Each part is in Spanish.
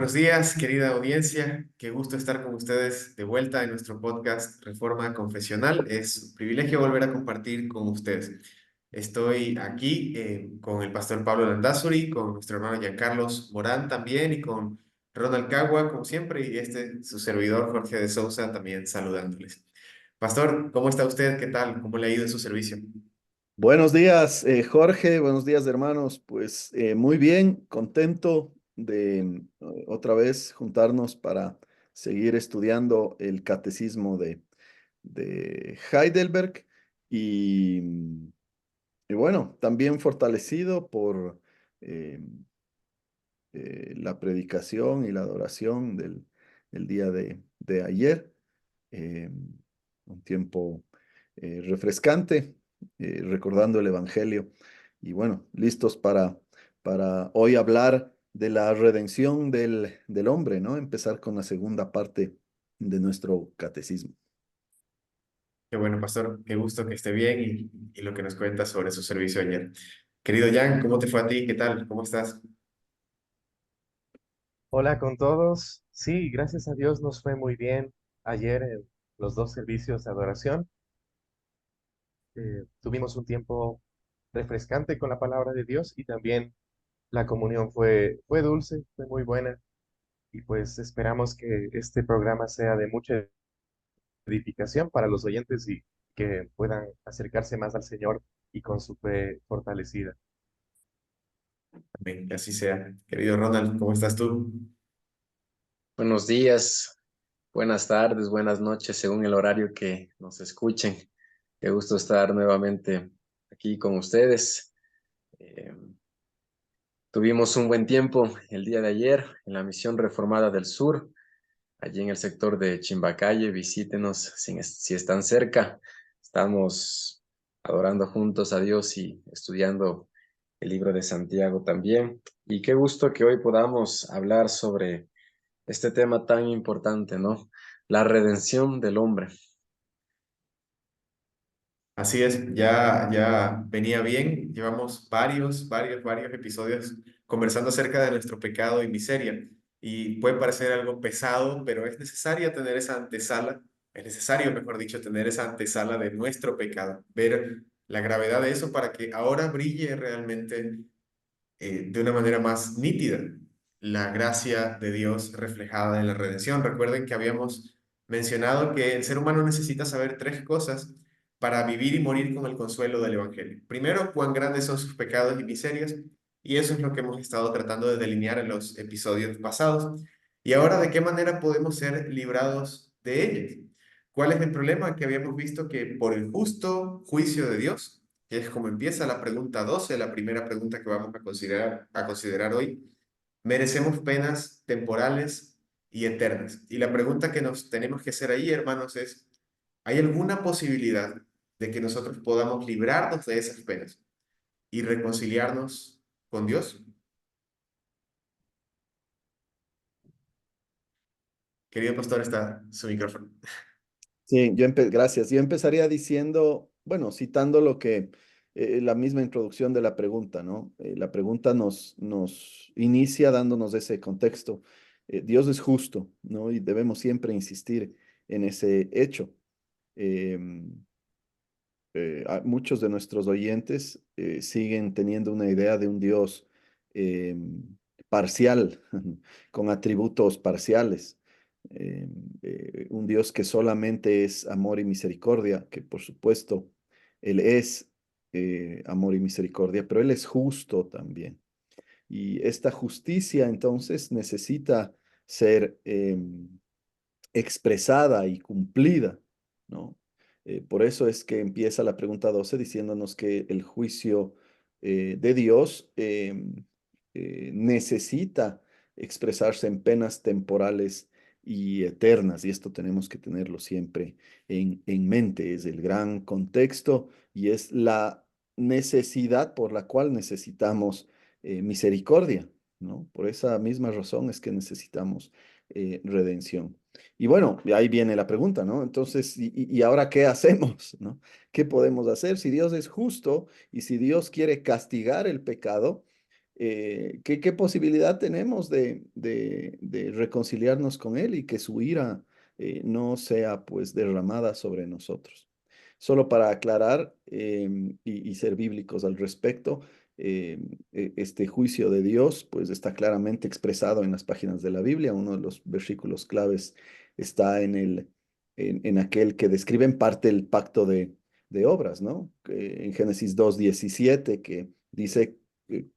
Buenos días, querida audiencia. Qué gusto estar con ustedes de vuelta en nuestro podcast Reforma Confesional. Es un privilegio volver a compartir con ustedes. Estoy aquí con el pastor Pablo Landazuri, con nuestro hermano Giancarlos Morán también y con Ronald Cagua, como siempre, y su servidor Jorge de Sousa también saludándoles. Pastor, ¿cómo está usted? ¿Qué tal? ¿Cómo le ha ido en su servicio? Buenos días, Jorge, buenos días, hermanos. Pues muy bien, contento de otra vez juntarnos para seguir estudiando el catecismo de Heidelberg y, y bueno, también fortalecido por eh, la predicación y la adoración del día de ayer. eh, un tiempo refrescante, recordando el Evangelio. Y bueno, listos para hoy hablar de la redención del hombre, ¿no? Empezar con la segunda parte de nuestro catecismo. Qué bueno, pastor. Qué gusto que esté bien y lo que nos cuenta sobre su servicio ayer. Querido Jan, ¿cómo te fue a ti? ¿Qué tal? ¿Cómo estás? Hola con todos. Sí, gracias a Dios nos fue muy bien ayer en los dos servicios de adoración. Tuvimos un tiempo refrescante con la palabra de Dios y también la comunión fue dulce, fue muy buena y pues esperamos que este programa sea de mucha edificación para los oyentes y que puedan acercarse más al Señor y con su fe fortalecida. Amén, que así sea. Querido Ronald, ¿cómo estás tú? Buenos días, buenas tardes, buenas noches, según el horario que nos escuchen. Qué gusto estar nuevamente aquí con ustedes. Eh, Tuvimos un buen tiempo el día de ayer en la Misión Reformada del Sur, allí en el sector de Chimbacalle. Visítenos si están cerca. Estamos adorando juntos a Dios y estudiando el libro de Santiago también. Y qué gusto que hoy podamos hablar sobre este tema tan importante, ¿no? La redención del hombre. Así es, ya venía bien. Llevamos varios episodios conversando acerca de nuestro pecado y miseria. Y puede parecer algo pesado, pero es necesario tener esa antesala, es necesario, mejor dicho, tener esa antesala de nuestro pecado, ver la gravedad de eso para que ahora brille realmente de una manera más nítida la gracia de Dios reflejada en la redención. Recuerden que habíamos mencionado que el ser humano necesita saber tres cosas para vivir y morir con el consuelo del Evangelio. Primero, cuán grandes son sus pecados y miserias, y eso es lo que hemos estado tratando de delinear en los episodios pasados. Y ahora, ¿de qué manera podemos ser librados de ellos? ¿Cuál es el problema? Que habíamos visto que por el justo juicio de Dios, que es como empieza la pregunta 12, la primera pregunta que vamos a considerar hoy, merecemos penas temporales y eternas. Y la pregunta que nos tenemos que hacer ahí, hermanos, es, ¿hay alguna posibilidad de que nosotros podamos librarnos de esas penas y reconciliarnos con Dios? Querido pastor, está su micrófono. Sí, gracias. Yo empezaría diciendo, bueno, citando lo que la misma introducción de la pregunta, ¿no? La pregunta nos inicia dándonos ese contexto. Dios es justo, ¿no? Y debemos siempre insistir en ese hecho. Em, Muchos de nuestros oyentes siguen teniendo una idea de un Dios parcial, con atributos parciales. Un Dios que solamente es amor y misericordia, que por supuesto Él es amor y misericordia, pero Él es justo también. Y esta justicia entonces necesita ser expresada y cumplida, ¿no? Por eso es que empieza la pregunta 12 diciéndonos que el juicio de Dios necesita expresarse en penas temporales y eternas, y esto tenemos que tenerlo siempre en mente. Es el gran contexto y es la necesidad por la cual necesitamos misericordia, ¿no? Por esa misma razón es que necesitamos redención. Y bueno, ahí viene la pregunta, ¿no? Entonces, ¿y ahora qué hacemos, ¿no? ¿Qué podemos hacer si Dios es justo y si Dios quiere castigar el pecado? ¿qué posibilidad tenemos de reconciliarnos con Él y que su ira no sea pues derramada sobre nosotros? Solo para aclarar y ser bíblicos al respecto, este juicio de Dios pues está claramente expresado en las páginas de la Biblia. Uno de los versículos claves está en aquel que describe en parte el pacto de obras, ¿no? En Génesis 2:17, que dice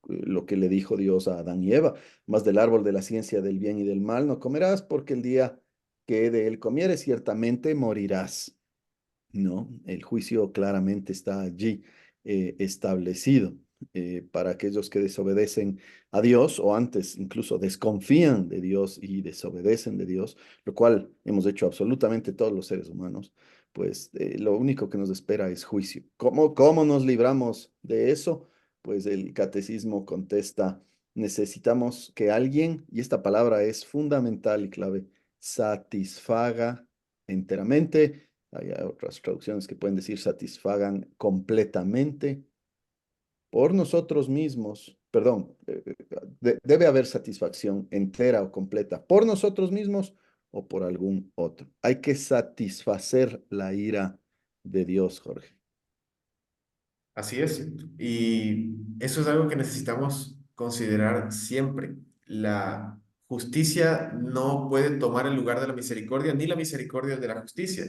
lo que le dijo Dios a Adán y Eva: más del árbol de la ciencia del bien y del mal no comerás, porque el día que de él comieres ciertamente morirás. No, el juicio claramente está allí establecido para aquellos que desobedecen a Dios, o antes incluso desconfían de Dios y desobedecen de Dios, lo cual hemos hecho absolutamente todos los seres humanos. Pues lo único que nos espera es juicio. ¿Cómo nos libramos de eso? Pues el catecismo contesta: necesitamos que alguien, y esta palabra es fundamental y clave, satisfaga enteramente. Hay otras traducciones que pueden decir satisfagan completamente por nosotros mismos. Perdón, debe haber satisfacción entera o completa por nosotros mismos o por algún otro. Hay que satisfacer la ira de Dios, Jorge. Así es. Y eso es algo que necesitamos considerar siempre. La justicia no puede tomar el lugar de la misericordia, ni la misericordia de la justicia.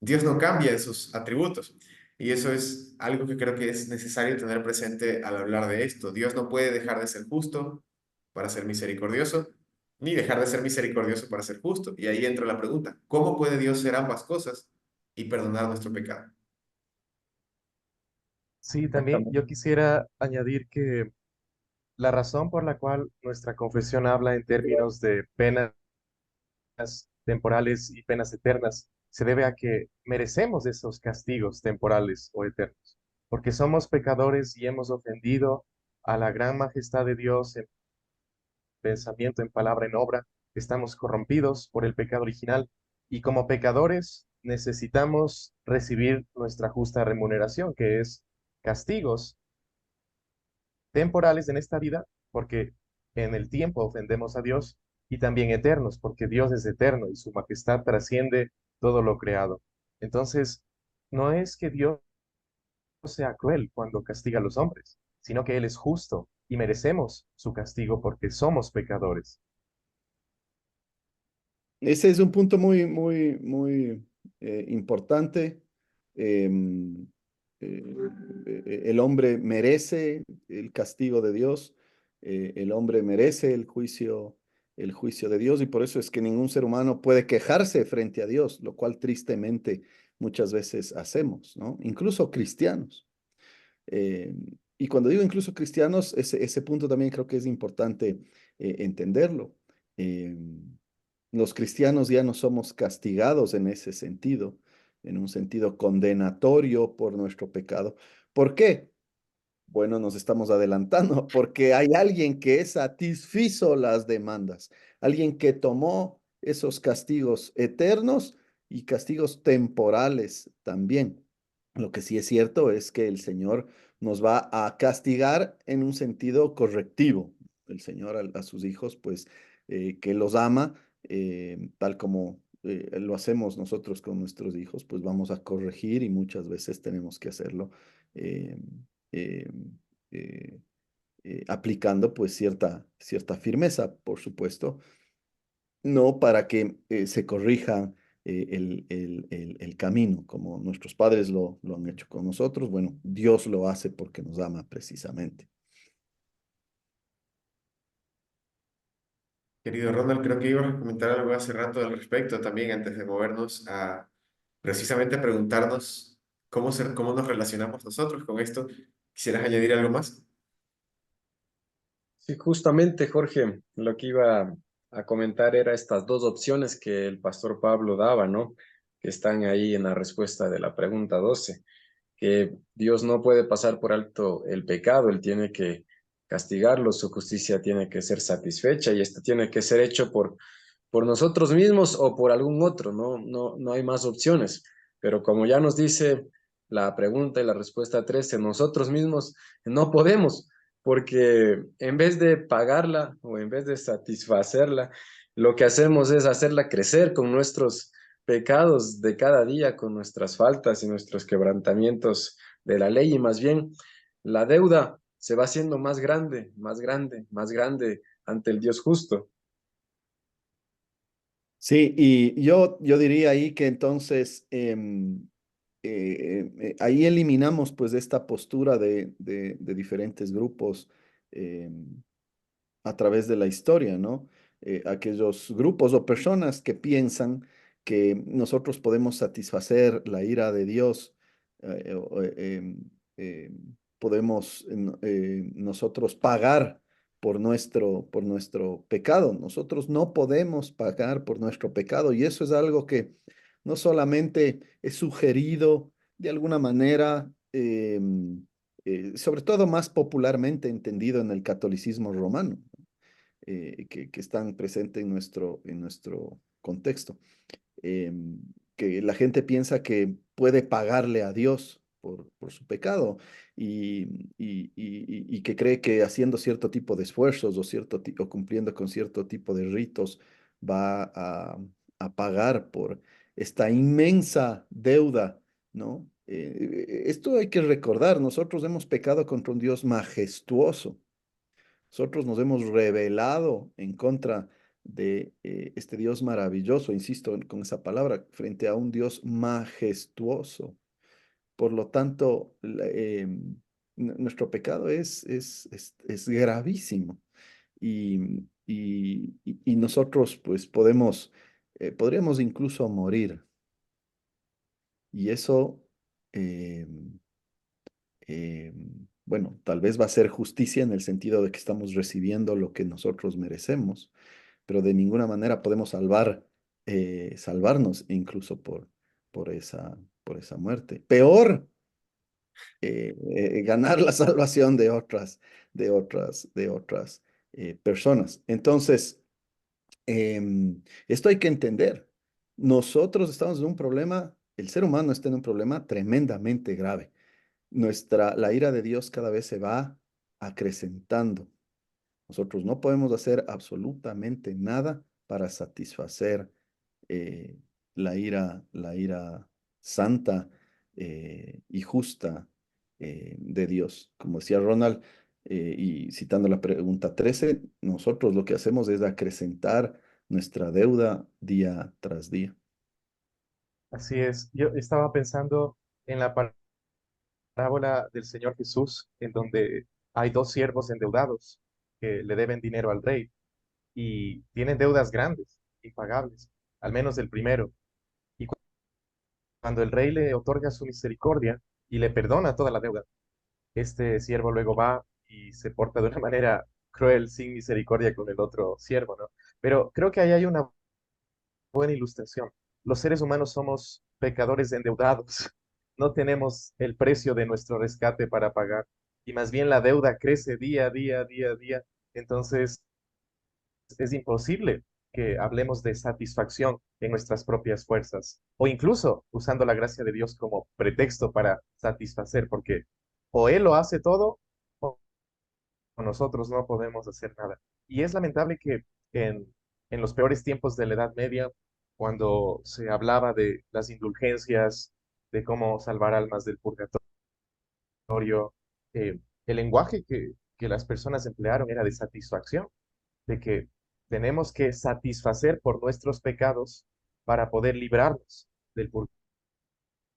Dios no cambia esos atributos. Y eso es algo que creo que es necesario tener presente al hablar de esto. Dios no puede dejar de ser justo para ser misericordioso, ni dejar de ser misericordioso para ser justo. Y ahí entra la pregunta: ¿cómo puede Dios ser ambas cosas y perdonar nuestro pecado? Sí, también Exactamente. yo quisiera añadir que la razón por la cual nuestra confesión habla en términos de penas temporales y penas eternas se debe a que merecemos esos castigos temporales o eternos, porque somos pecadores y hemos ofendido a la gran majestad de Dios en pensamiento, en palabra, en obra. Estamos corrompidos por el pecado original y como pecadores necesitamos recibir nuestra justa remuneración, que es castigos temporales en esta vida, porque en el tiempo ofendemos a Dios, y también eternos, porque Dios es eterno y su majestad trasciende todo lo creado. Entonces, no es que Dios sea cruel cuando castiga a los hombres, sino que Él es justo y merecemos su castigo porque somos pecadores. Ese es un punto muy importante. Em, eh, el hombre merece el castigo de Dios, el hombre merece el juicio de Dios, y por eso es que ningún ser humano puede quejarse frente a Dios, lo cual tristemente muchas veces hacemos, ¿no? Incluso cristianos. Eh, y cuando digo incluso cristianos, ese punto también creo que es importante entenderlo. Los cristianos ya no somos castigados en ese sentido, en un sentido condenatorio por nuestro pecado. ¿Por qué? Bueno, nos estamos adelantando porque hay alguien que satisfizo las demandas, alguien que tomó esos castigos eternos y castigos temporales también. Lo que sí es cierto es que el Señor nos va a castigar en un sentido correctivo. El Señor a sus hijos, pues, que los ama, tal como lo hacemos nosotros con nuestros hijos, pues vamos a corregir, y muchas veces tenemos que hacerlo eh, eh, eh, aplicando pues cierta firmeza, por supuesto, no para que se corrija el camino, como nuestros padres lo han hecho con nosotros. Bueno, Dios lo hace porque nos ama precisamente. Querido Ronald, creo que ibas a comentar algo hace rato al respecto también, antes de movernos a precisamente preguntarnos cómo nos relacionamos nosotros con esto. ¿Quisieras añadir algo más? Sí, justamente, Jorge, lo que iba a comentar era estas dos opciones que el pastor Pablo daba, ¿no? Que están ahí en la respuesta de la pregunta 12, que Dios no puede pasar por alto el pecado, Él tiene que castigarlo, su justicia tiene que ser satisfecha y esto tiene que ser hecho por nosotros mismos o por algún otro, no hay más opciones. Pero como ya nos dice la pregunta y la respuesta 13, nosotros mismos no podemos. porque en vez de pagarla o en vez de satisfacerla, lo que hacemos es hacerla crecer con nuestros pecados de cada día, con nuestras faltas y nuestros quebrantamientos de la ley, y más bien la deuda se va haciendo más grande, más grande, más grande ante el Dios justo. Sí, y yo diría ahí que entonces ahí eliminamos pues esta postura de diferentes grupos a través de la historia, ¿no? Aquellos grupos o personas que piensan que nosotros podemos satisfacer la ira de Dios, eh, podemos nosotros pagar por nuestro pecado. Nosotros no podemos pagar por nuestro pecado y eso es algo que no solamente es sugerido de alguna manera, sobre todo más popularmente entendido en el catolicismo romano, que están presentes en nuestro contexto. Que la gente piensa que puede pagarle a Dios por su pecado y que cree que haciendo cierto tipo de esfuerzos o cumpliendo con cierto tipo de ritos va a pagar por esta inmensa deuda, ¿no? Esto hay que recordar, nosotros hemos pecado contra un Dios majestuoso. Nosotros nos hemos rebelado en contra de este Dios maravilloso, insisto con esa palabra, frente a un Dios majestuoso. Por lo tanto, nuestro pecado es gravísimo y nosotros pues podríamos incluso morir. Y eso, eh, bueno, tal vez va a ser justicia en el sentido de que estamos recibiendo lo que nosotros merecemos, pero de ninguna manera podemos salvarnos incluso por esa muerte. Peor, ganar la salvación de otras personas. Entonces, esto hay que entender. Nosotros estamos en un problema, el ser humano está en un problema tremendamente grave. La ira de Dios cada vez se va acrecentando. Nosotros no podemos hacer absolutamente nada para satisfacer eh, la ira santa y justa de Dios. Como decía Ronald, y citando la pregunta 13, nosotros lo que hacemos es acrecentar nuestra deuda día tras día. Así es. Yo estaba pensando en la parábola del Señor Jesús, en donde hay dos siervos endeudados que le deben dinero al rey y tienen deudas grandes, impagables, al menos el primero. Y cuando el rey le otorga su misericordia y le perdona toda la deuda, este siervo luego va y se porta de una manera cruel, sin misericordia con el otro siervo, ¿no? Pero creo que ahí hay una buena ilustración. Los seres humanos somos pecadores endeudados. No tenemos el precio de nuestro rescate para pagar y más bien la deuda crece día a día, día a día. Entonces es imposible que hablemos de satisfacción en nuestras propias fuerzas o incluso usando la gracia de Dios como pretexto para satisfacer, porque o Él lo hace todo o nosotros no podemos hacer nada. Y es lamentable que en, en los peores tiempos de la Edad Media, cuando se hablaba de las indulgencias, de cómo salvar almas del purgatorio, el lenguaje que las personas emplearon era de satisfacción, de que tenemos que satisfacer por nuestros pecados para poder librarnos del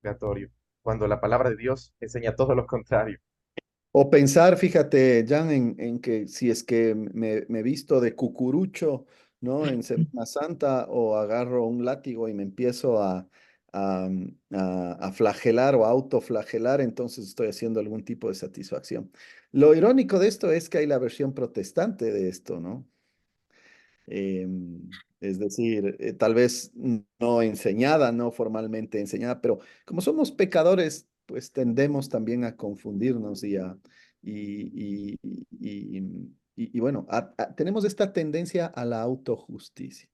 purgatorio, cuando la palabra de Dios enseña todo lo contrario. O pensar, fíjate, Jan, en que si es que me visto de cucurucho, ¿no? En Semana Santa o agarro un látigo y me empiezo a flagelar o a autoflagelar, entonces estoy haciendo algún tipo de satisfacción. Lo irónico de esto es que hay la versión protestante de esto, ¿no? Es decir, tal vez no enseñada, no formalmente enseñada, pero como somos pecadores, pues tendemos también a confundirnos y bueno, tenemos esta tendencia a la autojusticia,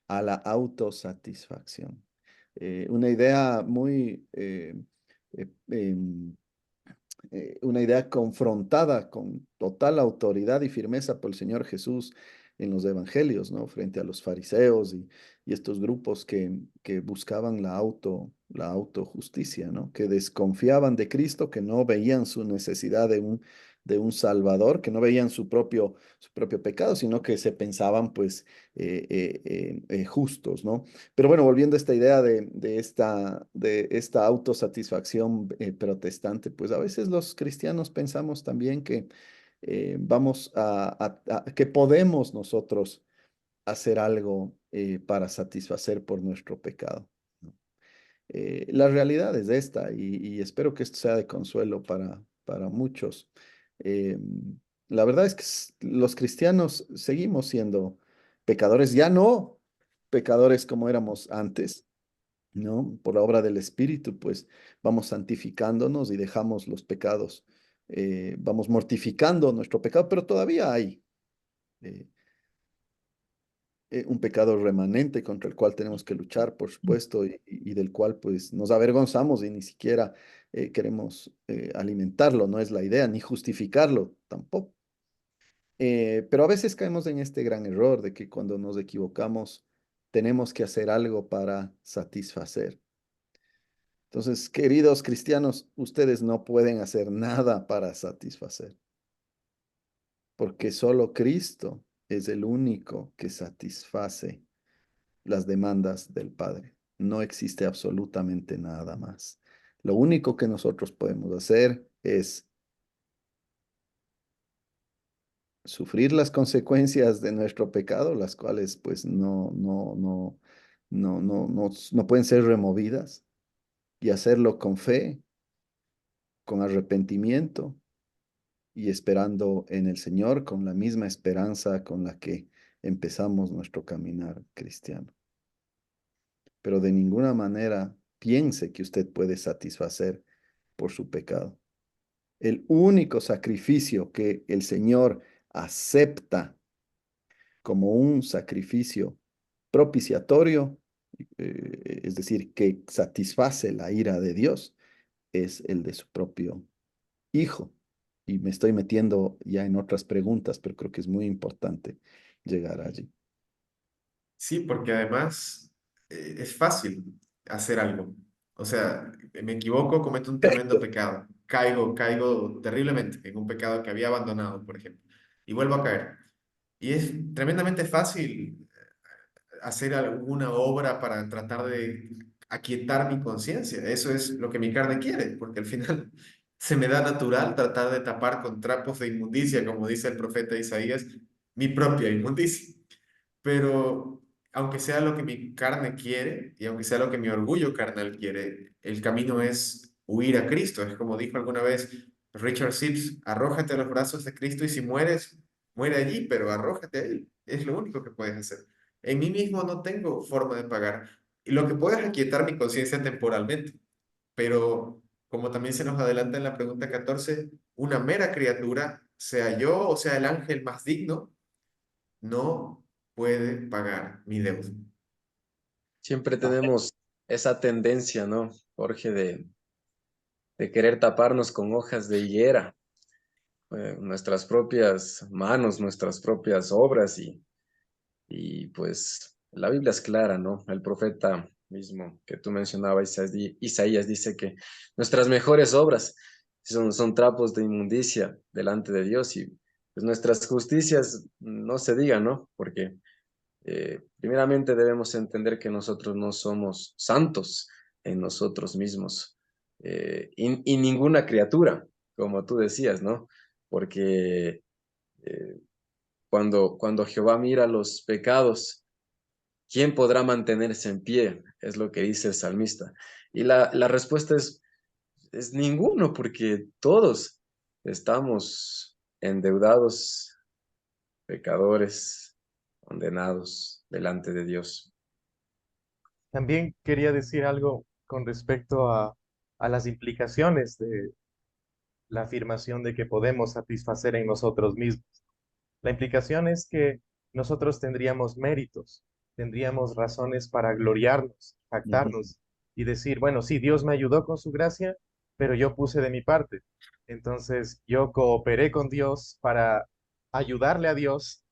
a la autosatisfacción. Una idea muy eh, em, una idea confrontada con total autoridad y firmeza por el Señor Jesús en los evangelios, ¿no? Frente a los fariseos y estos grupos que buscaban la autojusticia, ¿no? Que desconfiaban de Cristo, que no veían su necesidad de un Salvador, que no veían su propio pecado, sino que se pensaban, pues, justos, ¿no? Pero bueno, volviendo a esta idea de esta autosatisfacción protestante, pues a veces los cristianos pensamos también que que podemos nosotros hacer algo para satisfacer por nuestro pecado, ¿no? La realidad es esta y espero que esto sea de consuelo para muchos. Eh, la verdad es que los cristianos seguimos siendo pecadores, ya no pecadores como éramos antes, ¿no? Por la obra del Espíritu, pues vamos santificándonos y dejamos los pecados, vamos mortificando nuestro pecado, pero todavía hay eh, un pecado remanente contra el cual tenemos que luchar, por supuesto, y del cual pues nos avergonzamos y ni siquiera queremos alimentarlo, no es la idea, ni justificarlo tampoco. Pero a veces caemos en este gran error de que cuando nos equivocamos tenemos que hacer algo para satisfacer. Entonces, queridos cristianos, ustedes no pueden hacer nada para satisfacer, porque solo Cristo es el único que satisface las demandas del Padre. No existe absolutamente nada más. Lo único que nosotros podemos hacer es sufrir las consecuencias de nuestro pecado, las cuales pues no pueden ser removidas, y hacerlo con fe, con arrepentimiento y esperando en el Señor con la misma esperanza con la que empezamos nuestro caminar cristiano. Pero de ninguna manera piense que usted puede satisfacer por su pecado. El único sacrificio que el Señor acepta como un sacrificio propiciatorio, es decir, que satisface la ira de Dios, es el de su propio Hijo. Y me estoy metiendo ya en otras preguntas, pero creo que es muy importante llegar allí. Sí, porque además es fácil hacer algo. O sea, me equivoco, cometo un tremendo pecado, caigo terriblemente en un pecado que había abandonado, por ejemplo, y vuelvo a caer. Y es tremendamente fácil hacer alguna obra para tratar de aquietar mi conciencia. Eso es lo que mi carne quiere, porque al final se me da natural tratar de tapar con trapos de inmundicia, como dice el profeta Isaías, mi propia inmundicia. Pero aunque sea lo que mi carne quiere y aunque sea lo que mi orgullo carnal quiere, el camino es huir a Cristo. Es como dijo alguna vez Richard Sibbes, arrójate a los brazos de Cristo y si mueres, muere allí, pero arrójate a Él. Es lo único que puedes hacer. En mí mismo no tengo forma de pagar. Y lo que puedo es aquietar mi conciencia temporalmente. Pero como también se nos adelanta en la pregunta 14, una mera criatura, sea yo o sea el ángel más digno, no puede pagar mi deuda. Siempre tenemos esa tendencia, ¿no, Jorge, de querer taparnos con hojas de higuera, nuestras propias manos, nuestras propias obras y pues la Biblia es clara, ¿no? El profeta mismo que tú mencionabas, Isaías dice que nuestras mejores obras son trapos de inmundicia delante de Dios y pues nuestras justicias no se digan, ¿no? Porque primeramente debemos entender que nosotros no somos santos en nosotros mismos y ninguna criatura, como tú decías, ¿no? Porque cuando Jehová mira los pecados, ¿quién podrá mantenerse en pie? Es lo que dice el salmista. Y la respuesta es ninguno, porque todos estamos endeudados, pecadores, condenados delante de Dios. También quería decir algo con respecto a las implicaciones de la afirmación de que podemos satisfacer en nosotros mismos. La implicación es que nosotros tendríamos méritos, tendríamos razones para gloriarnos, Ujú. jactarnos y decir, bueno, sí, Dios me ayudó con su gracia, pero yo puse de mi parte. Entonces yo cooperé con Dios para ayudarle a Dios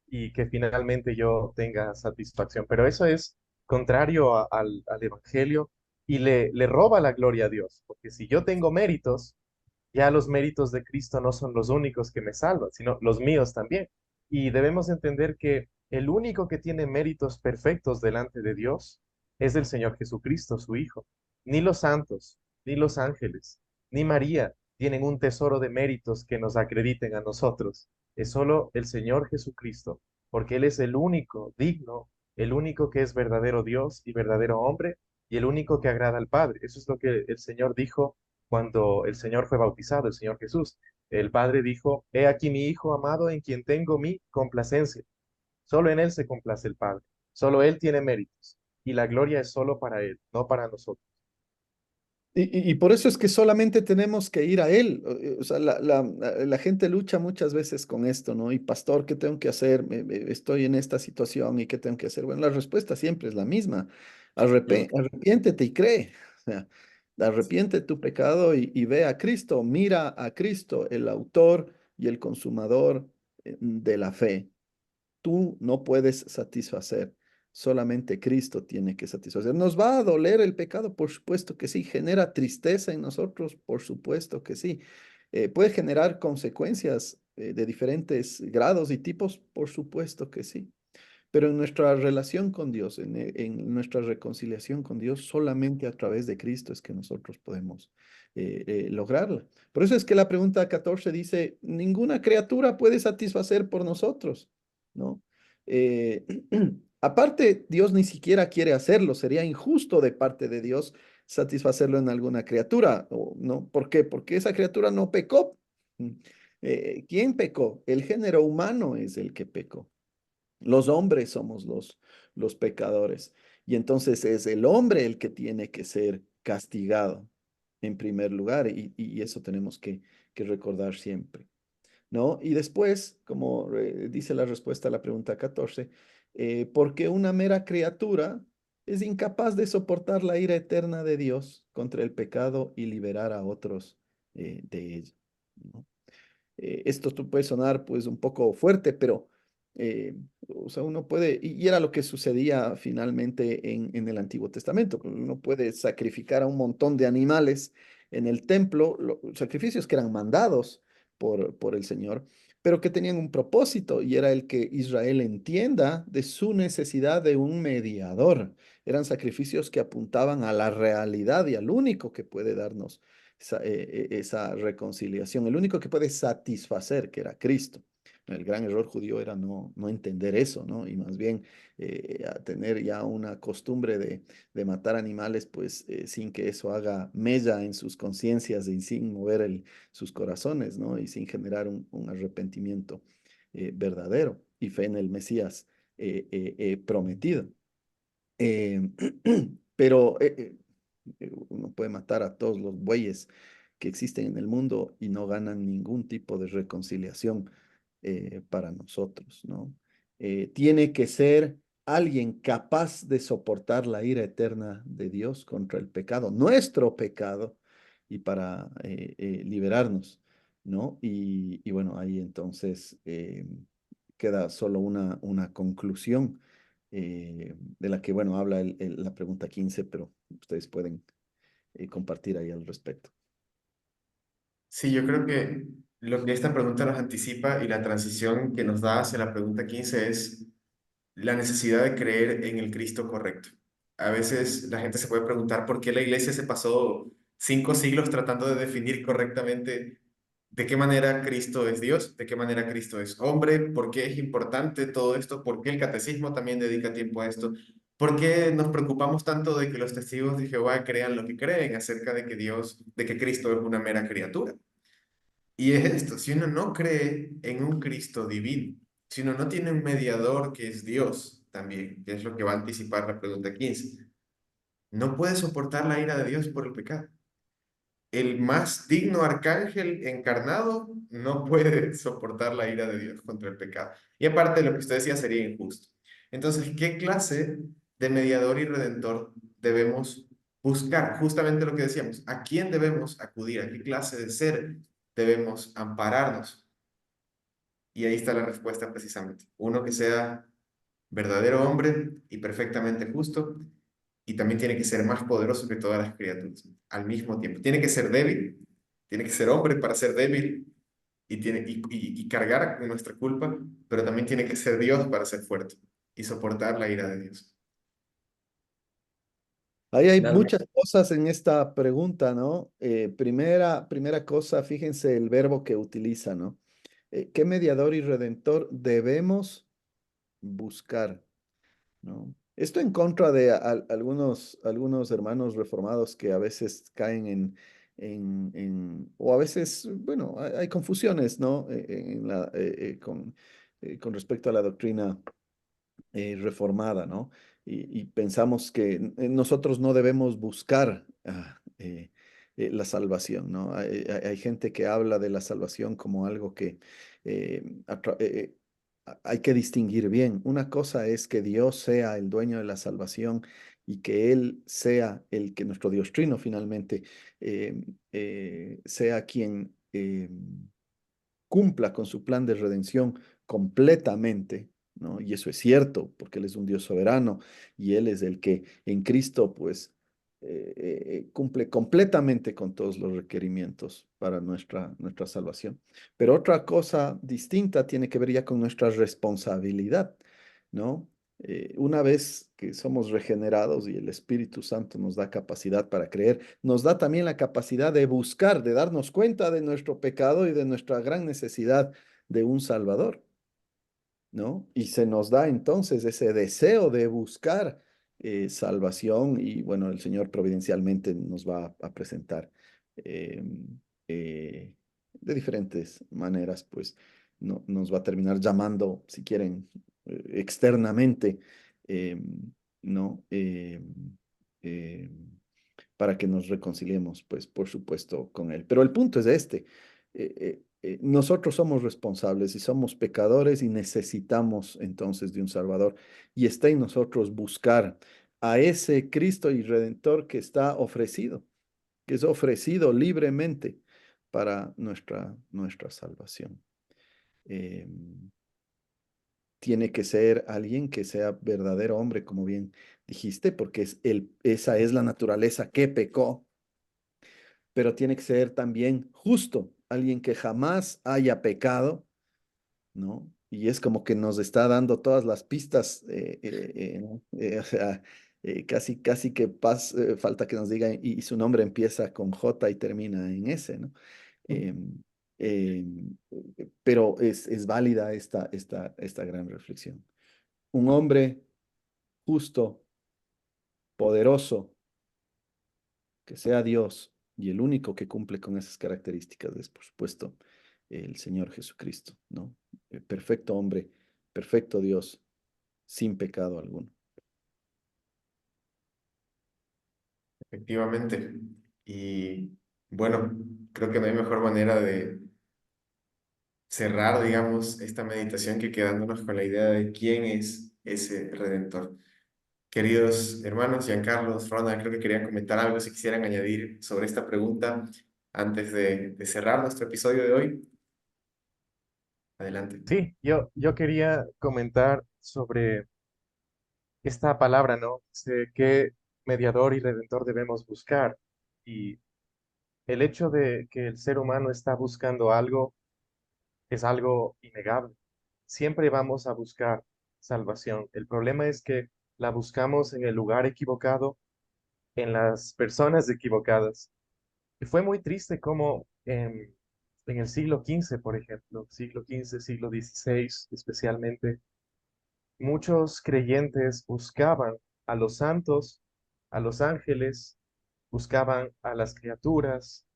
y que finalmente yo tenga satisfacción. Pero eso es contrario al Evangelio y le roba la gloria a Dios, porque si yo tengo méritos, ya los méritos de Cristo no son los únicos que me salvan, sino los míos también. Y debemos entender que el único que tiene méritos perfectos delante de Dios es el Señor Jesucristo, su Hijo. Ni los santos, ni los ángeles, ni María tienen un tesoro de méritos que nos acrediten a nosotros. Es solo el Señor Jesucristo, porque Él es el único digno, el único que es verdadero Dios y verdadero hombre, y el único que agrada al Padre. Eso es lo que el Señor dijo cuando el Señor fue bautizado, el Señor Jesús. El Padre dijo, he aquí mi Hijo amado en quien tengo mi complacencia. Solo en Él se complace el Padre. Solo Él tiene méritos. Y la gloria es solo para Él, no para nosotros. Y por eso es que solamente tenemos que ir a Él. O sea, la gente lucha muchas veces con esto, ¿no? Y pastor, ¿qué tengo que hacer? Estoy en esta situación y ¿qué tengo que hacer? Bueno, la respuesta siempre es la misma. Mm. Arrepiéntete y cree. O sea, arrepiente tu pecado y ve a Cristo. Mira a Cristo, el autor y el consumador de la fe. Tú no puedes satisfacer, solamente Cristo tiene que satisfacer. ¿Nos va a doler el pecado? Por supuesto que sí. ¿Genera tristeza en nosotros? Por supuesto que sí. ¿Puede generar consecuencias de diferentes grados y tipos? Por supuesto que sí. Pero en nuestra relación con Dios, en nuestra reconciliación con Dios, solamente a través de Cristo es que nosotros podemos lograrla. Por eso es que la pregunta 14 dice, ninguna criatura puede satisfacer por nosotros, ¿no? Eh, aparte, Dios ni siquiera quiere hacerlo, sería injusto de parte de Dios satisfacerlo en alguna criatura, ¿no? ¿Por qué? Porque esa criatura no pecó. ¿Quién pecó? El género humano es el que pecó. Los hombres somos los pecadores. Y entonces es el hombre el que tiene que ser castigado en primer lugar. Y eso tenemos que recordar siempre, ¿no? Y después, como dice la respuesta a la pregunta 14, porque una mera criatura es incapaz de soportar la ira eterna de Dios contra el pecado y liberar a otros de ello, ¿no? Esto puede sonar pues un poco fuerte, pero o sea, uno puede, y era lo que sucedía finalmente en el Antiguo Testamento, uno puede sacrificar a un montón de animales en el templo, sacrificios que eran mandados por el Señor, pero que tenían un propósito y era el que Israel entienda de su necesidad de un mediador. Eran sacrificios que apuntaban a la realidad y al único que puede darnos esa reconciliación. El único que puede satisfacer, que era Cristo. El gran error judío era no entender eso, ¿no? Y más bien a tener ya una costumbre de matar animales, pues sin que eso haga mella en sus conciencias y sin mover sus corazones, ¿no? Y sin generar un arrepentimiento verdadero y fe en el Mesías prometido. Eh, pero uno puede matar a todos los bueyes que existen en el mundo y no ganan ningún tipo de reconciliación para nosotros, ¿no? Tiene que ser alguien capaz de soportar la ira eterna de Dios contra el pecado, nuestro pecado, y para liberarnos, ¿no? Y bueno, ahí entonces queda solo una conclusión de la que, bueno, habla la pregunta 15, pero ustedes pueden compartir ahí al respecto. Sí, yo creo que lo que esta pregunta nos anticipa y la transición que nos da hacia la pregunta 15 es la necesidad de creer en el Cristo correcto. A veces la gente se puede preguntar por qué la iglesia se pasó 5 siglos tratando de definir correctamente de qué manera Cristo es Dios, de qué manera Cristo es hombre, por qué es importante todo esto, por qué el catecismo también dedica tiempo a esto, por qué nos preocupamos tanto de que los testigos de Jehová crean lo que creen acerca de que Dios, de que Cristo es una mera criatura. Y es esto, si uno no cree en un Cristo divino, si uno no tiene un mediador que es Dios también, que es lo que va a anticipar la pregunta 15, no puede soportar la ira de Dios por el pecado. El más digno arcángel encarnado no puede soportar la ira de Dios contra el pecado. Y aparte, lo que usted decía sería injusto. Entonces, ¿qué clase de mediador y redentor debemos buscar justamente lo que decíamos, ¿a quién debemos acudir? ¿A qué clase de ser debemos ampararnos? Y ahí está la respuesta precisamente. Uno que sea verdadero hombre y perfectamente justo, y también tiene que ser más poderoso que todas las criaturas al mismo tiempo. Tiene que ser débil, tiene que ser hombre para ser débil y cargar con nuestra culpa, pero también tiene que ser Dios para ser fuerte y soportar la ira de Dios. Ahí hay Finalmente, muchas cosas en esta pregunta, ¿no? Primera cosa, fíjense el verbo que utiliza, ¿no? ¿Qué mediador y redentor debemos buscar? ¿No? Esto en contra de algunos hermanos reformados que a veces caen o a veces, bueno, hay confusiones, ¿no? Con respecto a la doctrina reformada, ¿no? Y pensamos que nosotros no debemos buscar la salvación, ¿no? Hay gente que habla de la salvación como algo que hay que distinguir bien. Una cosa es que Dios sea el dueño de la salvación y que Él sea el que nuestro Dios Trino finalmente sea quien cumpla con su plan de redención completamente, ¿no? Y eso es cierto, porque Él es un Dios soberano y Él es el que en Cristo, pues, cumple completamente con todos los requerimientos para nuestra salvación. Pero otra cosa distinta tiene que ver ya con nuestra responsabilidad, ¿no? Una vez que somos regenerados y el Espíritu Santo nos da capacidad para creer, nos da también la capacidad de buscar, de darnos cuenta de nuestro pecado y de nuestra gran necesidad de un Salvador, ¿no? Y se nos da entonces ese deseo de buscar salvación y bueno, el Señor providencialmente nos va a presentar eh, eh, de diferentes maneras, pues nos va a terminar llamando, si quieren, externamente, eh, ¿no? Eh, para que nos reconciliemos, pues, por supuesto, con Él. Pero el punto es este. Nosotros somos responsables y somos pecadores y necesitamos entonces de un Salvador. Y está en nosotros buscar a ese Cristo y Redentor que está ofrecido, que es ofrecido libremente para nuestra salvación. Eh, Tiene que ser alguien que sea verdadero hombre, como bien dijiste, porque esa es la naturaleza que pecó, pero tiene que ser también justo, alguien que jamás haya pecado, ¿no? Y es como que nos está dando todas las pistas, o sea, casi que falta que nos diga, y su nombre empieza con J y termina en S, ¿no? Em, em, pero es válida esta gran reflexión. Un hombre justo, poderoso, que sea Dios y el único que cumple con esas características es, por supuesto, el Señor Jesucristo, ¿no? El perfecto hombre, perfecto Dios, sin pecado alguno. Efectivamente. Y bueno, creo que no hay mejor manera de cerrar, digamos, esta meditación que quedándonos con la idea de quién es ese Redentor. Queridos hermanos, Giancarlos, Ronald, creo que querían comentar algo si quisieran añadir sobre esta pregunta antes de cerrar nuestro episodio de hoy. Adelante. Sí, yo quería comentar sobre esta palabra, ¿no? ¿Qué mediador y redentor debemos buscar? Y el hecho de que el ser humano está buscando algo es algo innegable. Siempre vamos a buscar salvación. El problema es que la buscamos en el lugar equivocado, en las personas equivocadas. Y fue muy triste como en el siglo XV, por ejemplo, siglo XV, siglo XVI especialmente, muchos creyentes buscaban a los santos, a los ángeles, buscaban a las criaturas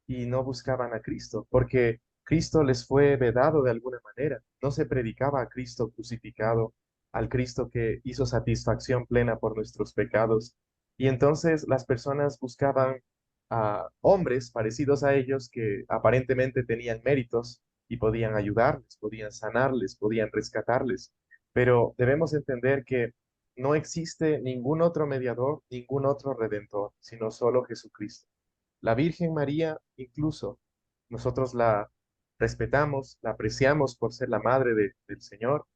y no buscaban a Cristo, porque Cristo les fue vedado de alguna manera. No se predicaba a Cristo crucificado, al Cristo que hizo satisfacción plena por nuestros pecados. Y entonces las personas buscaban a hombres parecidos a ellos que aparentemente tenían méritos y podían ayudarles, podían sanarles, podían rescatarles. Pero debemos entender que no existe ningún otro mediador, ningún otro redentor, sino solo Jesucristo. La Virgen María, incluso, nosotros la respetamos, la apreciamos por ser la madre del Señor,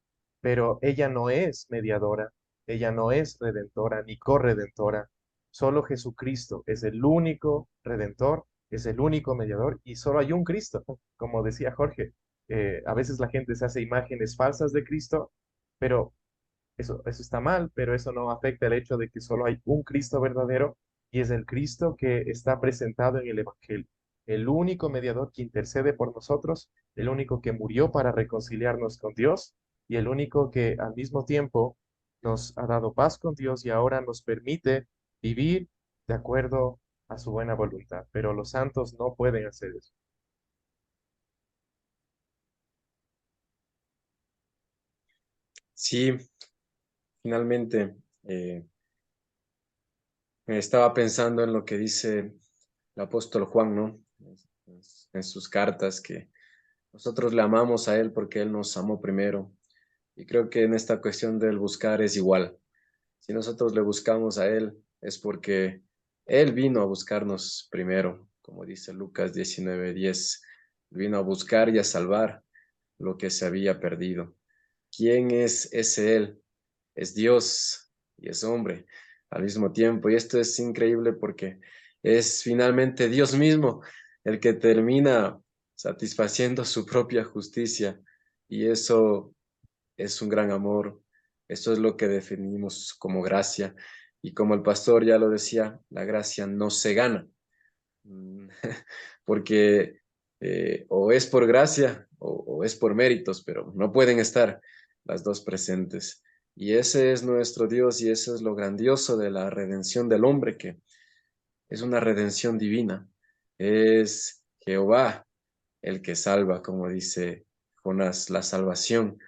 pero ella no es mediadora, ella no es redentora ni corredentora. Solo Jesucristo es el único redentor, es el único mediador y solo hay un Cristo. Como decía Jorge, a veces la gente se hace imágenes falsas de Cristo, pero eso está mal, pero eso no afecta el hecho de que solo hay un Cristo verdadero y es el Cristo que está presentado en el Evangelio. El único mediador que intercede por nosotros, el único que murió para reconciliarnos con Dios y el único que al mismo tiempo nos ha dado paz con Dios y ahora nos permite vivir de acuerdo a su buena voluntad. Pero los santos no pueden hacer eso. Sí, finalmente, estaba pensando en lo que dice el apóstol Juan, ¿no? En sus cartas, que nosotros le amamos a Él porque Él nos amó primero. Y creo que en esta cuestión del buscar es igual. Si nosotros le buscamos a Él, es porque Él vino a buscarnos primero, como dice Lucas 19:10. Vino a buscar y a salvar lo que se había perdido. ¿Quién es ese Él? Es Dios y es hombre al mismo tiempo. Y esto es increíble porque es finalmente Dios mismo el que termina satisfaciendo su propia justicia. Y eso es un gran amor. Eso es lo que definimos como gracia. Y como el pastor ya lo decía, la gracia no se gana. Mm, Porque o es por gracia o es por méritos, pero no pueden estar las dos presentes. Y ese es nuestro Dios y eso es lo grandioso de la redención del hombre, que es una redención divina. Es Jehová el que salva, como dice Jonás, la salvación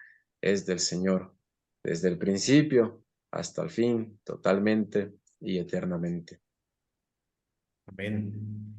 es del Señor, desde el principio hasta el fin, totalmente y eternamente. Amén.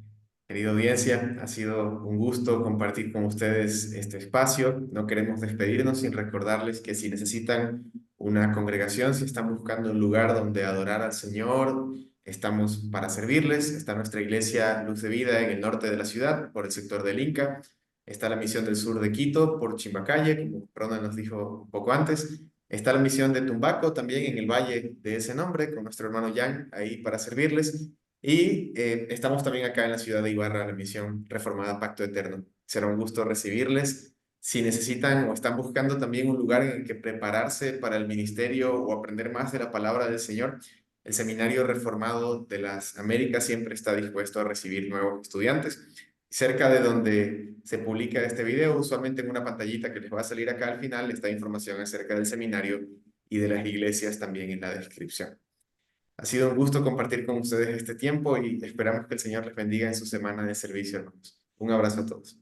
Querida audiencia, ha sido un gusto compartir con ustedes este espacio. No queremos despedirnos sin recordarles que si necesitan una congregación, si están buscando un lugar donde adorar al Señor, estamos para servirles. Está nuestra iglesia Luz de Vida en el norte de la ciudad, por el sector del Inca. Está la misión del sur de Quito, por Chimbacalle, como Ronald nos dijo un poco antes. Está la misión de Tumbaco, también en el valle de ese nombre, con nuestro hermano Jan, ahí para servirles. Y estamos también acá en la ciudad de Ibarra, la misión Reformada Pacto Eterno. Será un gusto recibirles. Si necesitan o están buscando también un lugar en el que prepararse para el ministerio o aprender más de la palabra del Señor, el Seminario Reformado de las Américas siempre está dispuesto a recibir nuevos estudiantes. Cerca de donde se publica este video, usualmente en una pantallita que les va a salir acá al final, está información acerca del seminario y de las iglesias también en la descripción. Ha sido un gusto compartir con ustedes este tiempo y esperamos que el Señor les bendiga en su semana de servicio, hermanos. Un abrazo a todos.